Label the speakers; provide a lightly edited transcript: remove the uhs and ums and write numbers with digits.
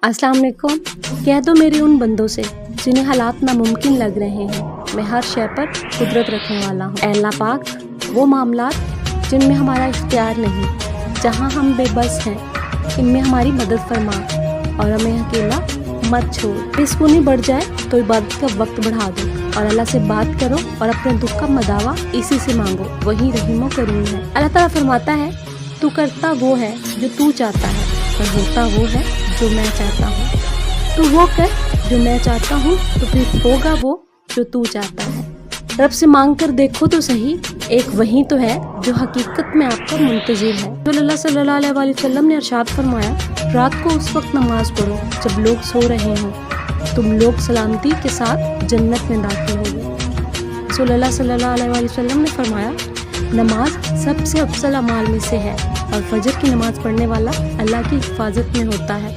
Speaker 1: अस्सलाम वालेकुम। कह दो मेरे उन बंदों से जिन्हें हालात नामुमकिन लग रहे हैं, मैं हर शय पर कुदरत रखने वाला हूँ। ऐ अल्लाह पाक, वो मामलात जिनमें हमारा इख्तियार नहीं, जहाँ हम बेबस हैं, इनमें हमारी मदद फरमा और हमें अकेला मत छोड़। बेसुकूनी बढ़ जाए तो इबादत का वक्त बढ़ा दो और अल्लाह से बात करो और अपने दुख का मदावा इसी से मांगो, वही रहीमो करीम है। अल्लाह ताला फरमाता है, तू करता वो है जो तू चाहता है और होता वो है जो मैं चाहता हूँ। तू वो कर जो मैं चाहता हूँ तो फिर होगा वो जो तू चाहता है। रब से मांग कर देखो तो सही, एक वही तो है जो हकीकत में आपका मुंतजिर है। तो सल्लल्लाहु अलैहि वसल्लम ने इरशाद फरमाया, रात को उस वक्त नमाज पढ़ो जब लोग सो रहे हों, तुम लोग सलामती के साथ जन्नत में दाखिल होगे। सल्लल्लाहु अलैहि वसल्लम ने फरमाया, नमाज सबसे अफजल अमाल में से है और फजर की नमाज पढ़ने वाला अल्लाह की हिफाजत में होता है।